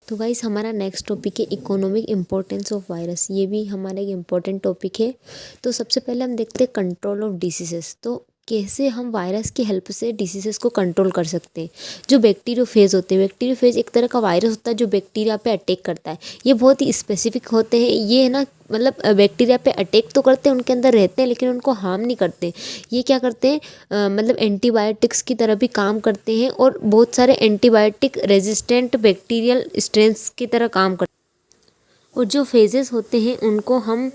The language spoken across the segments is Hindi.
तो गाइस हमारा नेक्स्ट टॉपिक है इकोनॉमिक इम्पोर्टेंस ऑफ वायरस। ये भी हमारा एक इम्पोर्टेंट टॉपिक है। तो सबसे पहले हम देखते हैं कंट्रोल ऑफ डिसीजेस। तो कैसे हम वायरस की हेल्प से डिसीजेस को कंट्रोल कर सकते हैं। जो बैक्टीरियोफेज होते हैं, बैक्टीरियोफेज एक तरह का वायरस होता है जो बैक्टीरिया पे अटैक करता है। ये बहुत ही स्पेसिफिक होते हैं। ये है ना, मतलब बैक्टीरिया पे अटैक तो करते हैं, उनके अंदर रहते हैं, लेकिन उनको हार्म नहीं करते। ये क्या करते हैं, मतलब एंटीबायोटिक्स की तरह भी काम करते हैं और बहुत सारे एंटीबायोटिक रेजिस्टेंट बैक्टीरियल स्ट्रेन्स की तरह काम करते हैं। और जो फेजेस होते हैं उनको हम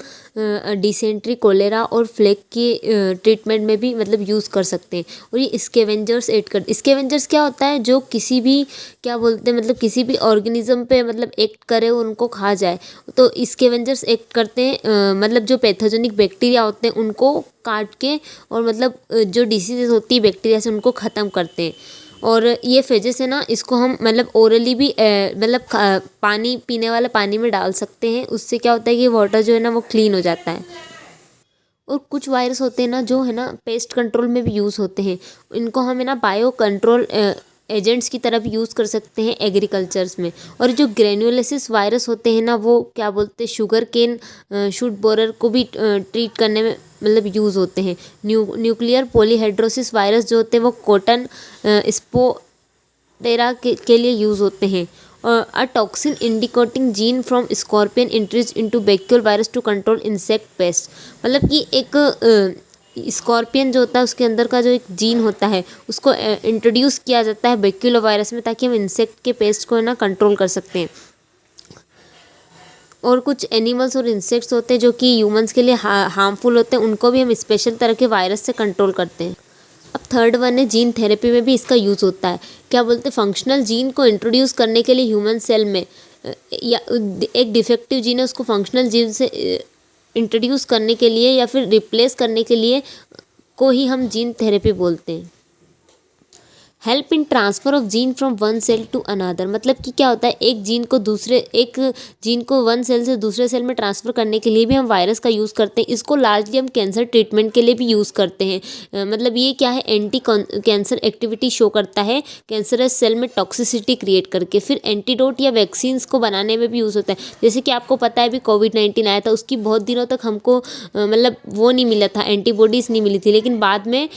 डिसेंट्री, कोलेरा और फ्लेक की ट्रीटमेंट में भी मतलब यूज़ कर सकते हैं। और ये स्कैवेंजर्स स्कैवेंजर्स क्या होता है, जो किसी भी क्या बोलते हैं, मतलब किसी भी ऑर्गेनिज्म पे मतलब एक्ट करे, उनको खा जाए। तो स्कैवेंजर्स एक्ट करते हैं, मतलब जो पैथोजेनिक बैक्टीरिया होते हैं उनको काट के, और मतलब जो डिसीजेज होती है बैक्टीरिया से उनको ख़त्म करते हैं। और ये फेजेस है ना, इसको हम मतलब ओरली भी मतलब पानी पीने वाला पानी में डाल सकते हैं। उससे क्या होता है कि वाटर जो है ना वो क्लीन हो जाता है। और कुछ वायरस होते हैं ना जो है ना पेस्ट कंट्रोल में भी यूज़ होते हैं। इनको हम है ना बायो कंट्रोल एजेंट्स की तरह भी यूज़ कर सकते हैं एग्रीकल्चर्स में। और जो ग्रेन्युलोसिस वायरस होते हैं ना, वो क्या बोलते हैं, शुगर केन शूट बोरर को भी ट्रीट करने में मतलब यूज़ होते हैं। न्यूक्लियर पॉलीहेड्रोसिस वायरस जो होते हैं वो कॉटन स्पोटेरा के लिए यूज़ होते हैं। A toxin indicating gene from scorpion introduce into baculovirus to control insect pest. मतलब कि एक स्कॉर्पियन जो होता है उसके अंदर का जो एक जीन होता है उसको इंट्रोड्यूस किया जाता है बैक्यूलो वायरस में, ताकि हम इंसेक्ट के पेस्ट को है ना कंट्रोल कर सकते हैं। और कुछ एनिमल्स और इंसेक्ट्स होते हैं जो कि ह्यूमंस के लिए हार्मफुल होते हैं, उनको भी हम स्पेशल तरह के वायरस से कंट्रोल करते हैं। अब थर्ड वन है, जीन थेरेपी में भी इसका यूज़ होता है। क्या बोलते हैं, फंक्शनल जीन को इंट्रोड्यूस करने के लिए ह्यूमन सेल में या एक डिफेक्टिव जीन है उसको फंक्शनल जीन से इंट्रोड्यूस करने के लिए या फिर रिप्लेस करने के लिए को ही हम जीन थेरेपी बोलते हैं। Help in transfer of gene from one cell to another. मतलब कि क्या होता है, एक जीन को वन सेल से दूसरे सेल में ट्रांसफ़र करने के लिए भी हम वायरस का यूज़ करते हैं। इसको लार्जली हम कैंसर ट्रीटमेंट के लिए भी यूज़ करते हैं। मतलब ये क्या है, एंटी कैंसर एक्टिविटी शो करता है कैंसरस सेल में टॉक्सिसिटी क्रिएट करके। फिर एंटीडोट या वैक्सीन्स को बनाने में भी यूज़ होता है। जैसे कि आपको पता है अभी कोविड-19 आया था, उसकी बहुत दिनों तक हमको मतलब वो नहीं मिला था, एंटीबॉडीज़ नहीं मिली थी, लेकिन बाद में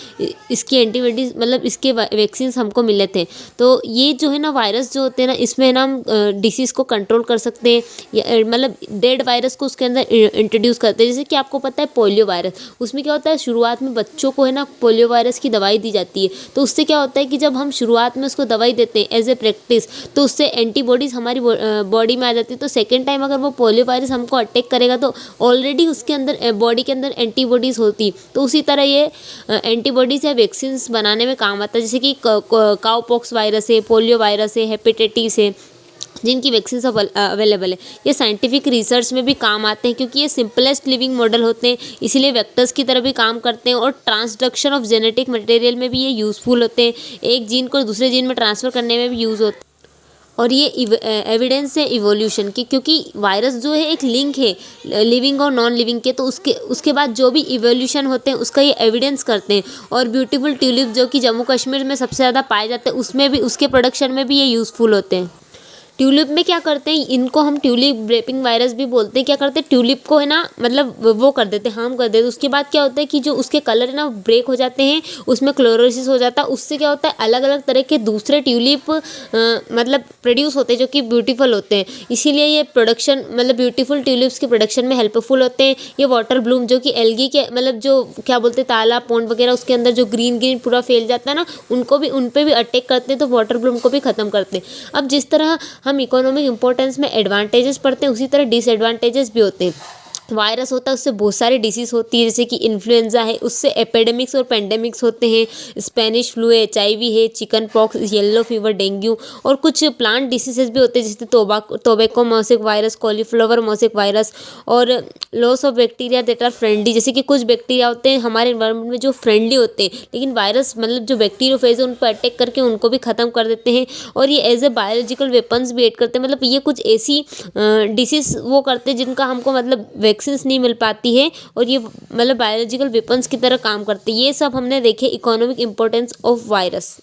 इसकी एंटीबॉडीज़ मतलब इसके वैक्सीन हमको मिले थे। तो ये जो है ना वायरस जो होते हैं ना, इसमें ना हम डिसीज़ को कंट्रोल कर सकते हैं, या मतलब डेड वायरस को उसके अंदर इंट्रोड्यूस करते हैं। जैसे कि आपको पता है पोलियो वायरस, उसमें क्या होता है, शुरुआत में बच्चों को है ना पोलियो वायरस की दवाई दी जाती है। तो उससे क्या होता है कि जब हम शुरुआत में उसको दवाई देते हैं एज ए प्रैक्टिस, तो उससे एंटीबॉडीज़ हमारी बॉडी में आ जाती है। तो सेकेंड टाइम अगर वो पोलियो वायरस हमको अटैक करेगा तो ऑलरेडी उसके अंदर बॉडी के अंदर एंटीबॉडीज़ होती। तो उसी तरह ये एंटीबॉडीज़ या वैक्सीन बनाने में काम आता है। जैसे कि काउपॉक्स वायरस है, पोलियो वायरस है, हेपेटाइटिस है, जिनकी वैक्सीन सब अवेलेबल है। ये साइंटिफिक रिसर्च में भी काम आते हैं क्योंकि ये सिंपलेस्ट लिविंग मॉडल होते हैं, इसीलिए वेक्टर्स की तरह भी काम करते हैं। और ट्रांसडक्शन ऑफ जेनेटिक मटेरियल में भी ये यूज़फुल होते हैं, एक जीन को दूसरे जीन में ट्रांसफ़र करने में भी यूज़ होते हैं। और ये एविडेंस है इवोल्यूशन की, क्योंकि वायरस जो है एक लिंक है लिविंग और नॉन लिविंग के। तो उसके बाद जो भी इवोल्यूशन होते हैं उसका ये एविडेंस करते हैं। और ब्यूटीफुल ट्यूलिप जो कि जम्मू कश्मीर में सबसे ज़्यादा पाए जाते हैं, उसमें भी उसके प्रोडक्शन में भी ये यूज़फुल होते हैं। ट्यूलिप में क्या करते हैं, इनको हम ट्यूलिप ड्रेपिंग वायरस भी बोलते हैं। क्या करते हैं, ट्यूलिप को है ना मतलब वो कर देते हैं, हार्म कर देते हैं। उसके बाद क्या होता है कि जो उसके कलर है ना ब्रेक हो जाते हैं, उसमें क्लोरोसिस हो जाता है। उससे क्या होता है, अलग अलग तरह के दूसरे ट्यूलिप मतलब प्रोड्यूस होते हैं जो कि ब्यूटीफुल होते हैं। इसीलिए ये प्रोडक्शन मतलब ब्यूटीफुल ट्यूलिप्स के प्रोडक्शन में हेल्पफुल होते हैं। ये वाटर ब्लूम जो कि एल्गी के मतलब जो क्या बोलते हैं तालाब पॉन्ड वगैरह, उसके अंदर जो ग्रीन ग्रीन पूरा फैल जाता है ना, उन पे भी अटैक करते हैं, तो वाटर ब्लूम को भी ख़त्म करते हैं। अब जिस तरह हम इकोनॉमिक इंपॉर्टेंस में एडवांटेजेस पढ़ते हैं, उसी तरह डिसएडवांटेजेस भी होते हैं। वायरस होता है उससे बहुत सारी डिसीज़ होती है, जैसे कि इन्फ्लुएंजा है, उससे एपिडेमिक्स और पेंडेमिक्स होते हैं। स्पेनिश फ्लू है, HIV है, chicken pox, yellow fever, dengue. और कुछ प्लांट डिसीजेज भी होते हैं, जैसे tobacco mosaic virus, cauliflower mosaic virus. और loss of bacteria that are friendly, जैसे कि कुछ बैक्टीरिया होते हैं हमारे एनवायरनमेंट में जो फ्रेंडली होते हैं, लेकिन वायरस मतलब जो बैक्टीरियोफेज है उन पर अटैक करके उनको भी ख़त्म कर देते हैं। और ये एज ए बायोलॉजिकल वेपन्स भी एड करते हैं। मतलब ये कुछ ऐसी डिसीज़ वो करते हैं जिनका हमको मतलब वैक्सीन्स नहीं मिल पाती है, और ये मतलब बायोलॉजिकल वेपन्स की तरह काम करते हैं। ये सब हमने देखे इकोनॉमिक इंपॉर्टेंस ऑफ वायरस।